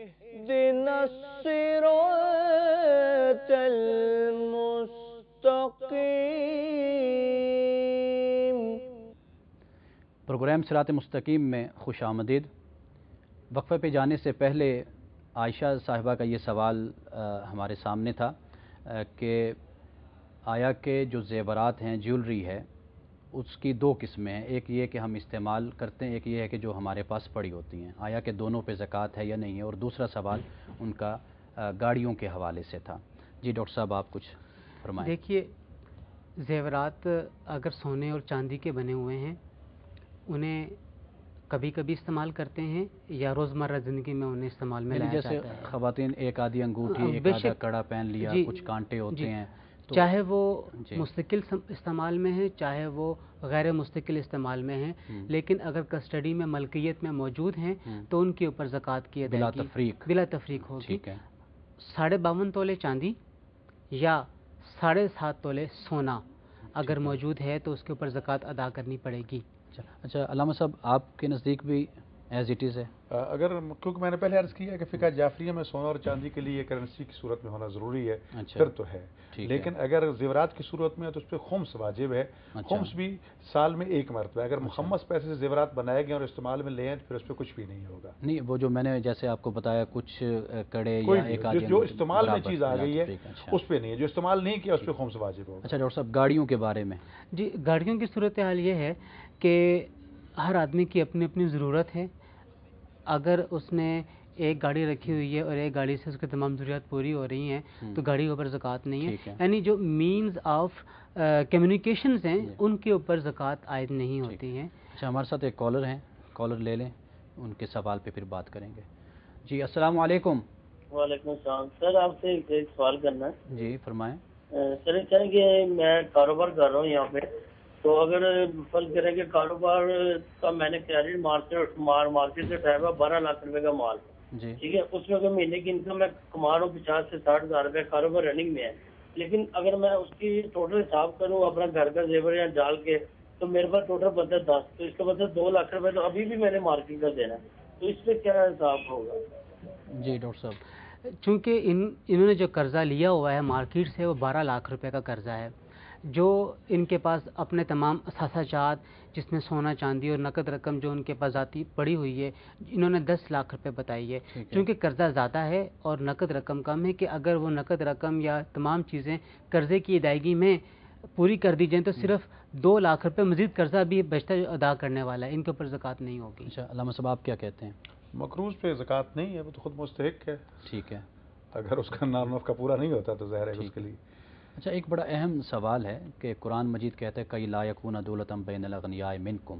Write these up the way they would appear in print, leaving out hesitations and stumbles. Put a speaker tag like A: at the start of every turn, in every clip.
A: اهدنا الصراط المستقیم۔
B: پروگرام صراط مستقیم میں خوش آمدید۔ وقفے پہ جانے سے پہلے عائشہ صاحبہ کا یہ سوال ہمارے سامنے تھا کہ آیا کہ جو زیورات ہیں، جیولری ہے، اس کی دو قسمیں ہیں، ایک یہ کہ ہم استعمال کرتے ہیں، ایک یہ ہے کہ جو ہمارے پاس پڑی ہوتی ہیں، آیا کہ دونوں پہ زکوٰۃ ہے یا نہیں ہے، اور دوسرا سوال ان کا گاڑیوں کے حوالے سے تھا۔ جی ڈاکٹر صاحب آپ کچھ فرمائیں۔
C: دیکھیے، زیورات اگر سونے اور چاندی کے بنے ہوئے ہیں، انہیں کبھی کبھی استعمال کرتے ہیں یا روزمرہ زندگی میں انہیں استعمال میں لایا جاتا ہے۔
B: جیسے خواتین ایک آدھی انگوٹھی، ایک آدھا کڑا پہن لیا، کچھ کانٹے ہوتے ہیں،
C: چاہے وہ مستقل استعمال میں ہیں، چاہے وہ غیر مستقل استعمال میں ہیں، لیکن اگر کسٹڈی میں ملکیت میں موجود ہیں تو ان کے اوپر زکوٰۃ کی ادائیگی بلا تفریق ہوگی۔ 52.5 تولے چاندی یا 7.5 تولے سونا اگر موجود ہے تو اس کے اوپر زکوٰۃ ادا کرنی پڑے گی۔
B: اچھا علامہ صاحب، آپ کے نزدیک بھی ایز اٹ از ہے؟
D: اگر کیونکہ میں نے پہلے عرض کیا کہ فقہ جعفریہ میں سونا اور چاندی کے لیے کرنسی کی صورت میں ہونا ضروری ہے، پھر تو ہے، لیکن اگر زیورات کی صورت میں ہے تو اس پہ خمس واجب ہے۔ خمس بھی سال میں ایک مرتبہ، اگر مخمس پیسے سے زیورات بنائے گئے اور استعمال میں لے ہیں تو پھر اس پہ کچھ بھی نہیں ہوگا۔
B: نہیں، وہ جو میں نے جیسے آپ کو بتایا کچھ کڑے یا ایک آدھی
D: جو استعمال میں چیز آ گئی ہے اس پہ نہیں ہے، جو استعمال نہیں کیا اس پہ خمس واجب ہوگا۔
B: اچھا ڈاکٹر صاحب، گاڑیوں کے بارے میں؟
C: جی، گاڑیوں کی صورتحال یہ ہے کہ ہر آدمی کی اپنی اپنی ضرورت ہے۔ اگر اس نے ایک گاڑی رکھی ہوئی ہے اور ایک گاڑی سے اس کی تمام ضروریات پوری ہو رہی ہیں تو گاڑی کے اوپر زکوٰۃ نہیں ہے، یعنی جو مینز آف کمیونیکیشنز ہیں ان کے اوپر زکوٰۃ عائد نہیں ہوتی ہے۔
B: اچھا، ہمارے ساتھ ایک کالر ہیں، کالر لے لیں، ان کے سوال پہ پھر بات کریں گے۔ جی السلام علیکم۔
E: وعلیکم السلام سر، آپ سے ایک سوال کرنا ہے۔
B: جی فرمائیں۔
E: سر کیا ہے کہ میں کاروبار کر رہا ہوں یہاں پہ، تو اگر فرض کریں کہ کاروبار کا میں نے کریڈٹ مارکیٹ سے اٹھایا ہوا 12 لاکھ روپے کا مال، ٹھیک ہے، اس میں اگر مہینے کی انکم میں کما رہا ہوں 50 سے 60 ہزار روپے، کاروبار رننگ میں ہے، لیکن اگر میں اس کی ٹوٹل حساب کروں اپنا گھر کا زیور یا ڈال کے تو میرے پاس ٹوٹل بنتا ہے 10، تو اس کا مطلب 2 لاکھ روپے تو ابھی بھی میں نے مارکیٹ کا دینا ہے، تو اس پہ کیا حساب ہوگا؟
B: جی ڈاکٹر صاحب،
C: چونکہ انہوں نے جو قرضہ لیا ہوا ہے مارکیٹ سے وہ 12 لاکھ روپے کا قرضہ ہے، جو ان کے پاس اپنے تمام اثاثہ جات جس میں سونا چاندی اور نقد رقم جو ان کے پاس ذاتی پڑی ہوئی ہے، انہوں نے 10 لاکھ روپے بتائی ہے۔ چونکہ قرضہ زیادہ ہے اور نقد رقم کم ہے کہ اگر وہ نقد رقم یا تمام چیزیں قرضے کی ادائیگی میں پوری کر دی جائیں تو صرف 2 لاکھ روپے مزید قرضہ بھی بچتا ادا کرنے والا ہے، ان کے اوپر زکوٰۃ نہیں ہوگی۔
B: اچھا علامہ صاحب، آپ کیا کہتے ہیں؟
D: مقروض پہ زکوٰۃ نہیں ہے، وہ تو خود مستحق ہے۔
B: ٹھیک ہے،
D: اگر اس کا نام نفقہ پورا نہیں ہوتا تو ظاہر ہے اس کے لیے۔
B: اچھا، ایک بڑا اہم سوال ہے کہ قرآن مجید کہتا ہے کئی لا یکون دولۃ بین الاغنیاء منکم،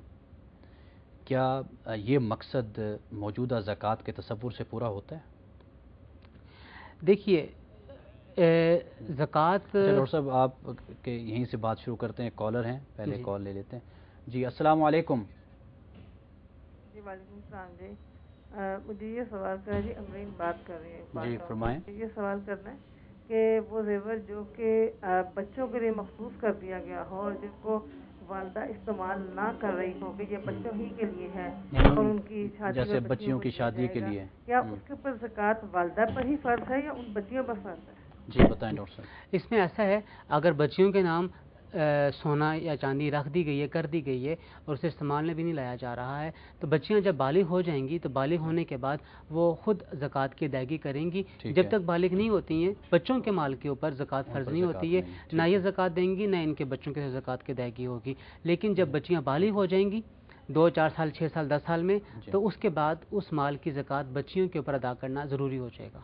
B: کیا یہ مقصد موجودہ زکوٰۃ کے تصور سے پورا ہوتا ہے؟
C: دیکھیے زکوٰۃ،
B: ڈاکٹر صاحب آپ کے یہیں سے بات شروع کرتے ہیں، کالر ہیں، پہلے کال لے لیتے ہیں۔ جی السلام علیکم۔
F: جی وعلیکم السلام۔ جی مجھے یہ سوال کرنا ہے، جی امرین بات کر رہی ہیں۔
B: جی فرمائیں۔
F: یہ سوال کرنا ہے کہ وہ زیور جو کہ بچوں کے لیے مخصوص کر دیا گیا ہو اور جن کو والدہ استعمال نہ کر رہی ہو کہ یہ بچوں ہی کے لیے ہے اور ان کی شادی،
B: جیسے بچیوں کی شادی کے لیے،
F: کیا اس کے اوپر زکوٰۃ والدہ پر ہی فرض ہے یا ان بچیوں پر فرض ہے؟
B: جی بتائیں ڈاکٹر صاحب۔
C: اس میں ایسا ہے، اگر بچیوں کے نام سونا یا چاندی رکھ دی گئی ہے، کر دی گئی ہے اور اسے استعمال میں بھی نہیں لایا جا رہا ہے تو بچیاں جب بالغ ہو جائیں گی تو بالغ ہونے کے بعد وہ خود زکوٰۃ کی ادائیگی کریں گی۔ جب تک بالغ نہیں ہوتی ہیں بچوں کے مال کے اوپر زکوٰۃ فرض نہیں ہوتی ہے، نہ یہ زکوٰۃ دیں گی نہ ان کے بچوں کے زکوٰۃ کی ادائیگی ہوگی۔ لیکن جب بچیاں بالغ ہو جائیں گی 2 4 سال 6 سال 10 سال میں تو اس کے بعد اس مال کی زکوٰۃ بچیوں کے اوپر ادا کرنا ضروری ہو جائے گا۔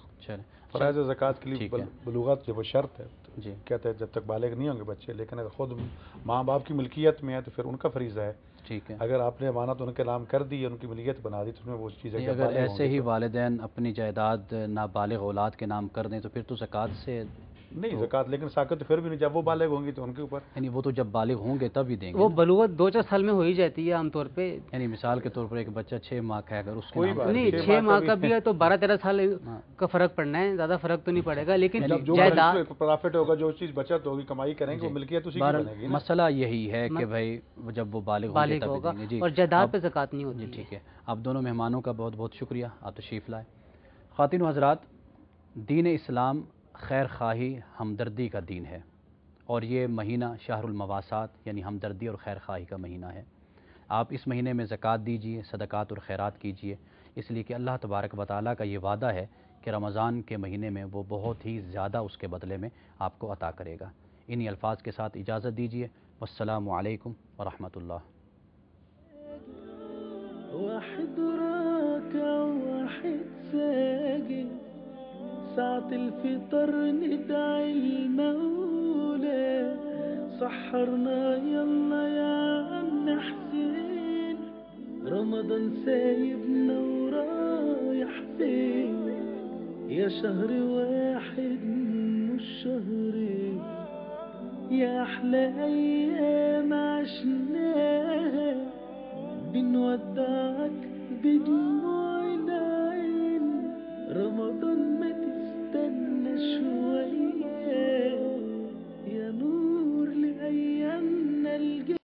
D: فرائض زکوٰۃ کے لیے بلوغت جو وہ شرط ہے، کہتے ہیں جب تک بالغ نہیں ہوں گے بچے، لیکن اگر خود ماں باپ کی ملکیت میں ہے تو پھر ان کا فریضہ ہے۔
B: ٹھیک ہے،
D: اگر آپ نے امانت ان کے نام کر دی، ان کی ملکیت بنا دی تو اس میں وہ چیزیں
B: اگر ایسے ہی والدین اپنی جائیداد نابالغ اولاد کے نام کر دیں تو پھر تو زکوٰۃ سے
D: نہیں زکوٰۃ، لیکن ساکت تو پھر بھی نہیں، جب وہ بالغ ہوں گی تو ان کے اوپر،
B: یعنی وہ تو جب بالغ ہوں گے تب ہی دیں گے۔
C: وہ بلوغت 2 4 سال میں ہو ہی جاتی ہے عام طور پہ،
B: یعنی مثال کے طور پر ایک بچہ 6 ماہ کا ہے اگر اس کے
D: کوئی
B: نام
D: بات
C: نہیں 6 ماہ کا بھی ہے تو 12 13 سال کا فرق پڑنا ہے، زیادہ فرق تو نہیں پڑے گا، لیکن
D: جو
C: جائیداد
D: پرافٹ ہوگا، جو چیز بچت ہوگی کمائی کریں گے وہ ملکیت اسی کی بنے گی۔
B: مسئلہ یہی ہے کہ بھائی جب وہ بالغ
C: ہوگا اور جائیداد پہ زکوٰۃ نہیں ہوتی۔
B: ٹھیک ہے، آپ دونوں مہمانوں کا بہت بہت شکریہ، آپ تشریف لائے۔ خواتین و حضرات، دین اسلام خیر خواہی ہمدردی کا دین ہے، اور یہ مہینہ شہر المواسات یعنی ہمدردی اور خیر خواہی کا مہینہ ہے۔ آپ اس مہینے میں زکوٰۃ دیجیے، صدقات اور خیرات کیجیے، اس لیے کہ اللہ تبارک و تعالیٰ کا یہ وعدہ ہے کہ رمضان کے مہینے میں وہ بہت ہی زیادہ اس کے بدلے میں آپ کو عطا کرے گا۔ انہی الفاظ کے ساتھ اجازت دیجیے۔ والسلام علیکم ورحمۃ اللہ۔
G: واحد راكع واحد ساجد ساعة الفطر ندعي المولى سحرنا يلا يا عم حسين رمضان سايبنا ورايح فين يا شهر واحد مش شهرين يا أحلى أيام عشناها بنودعك بدموع العين رمضان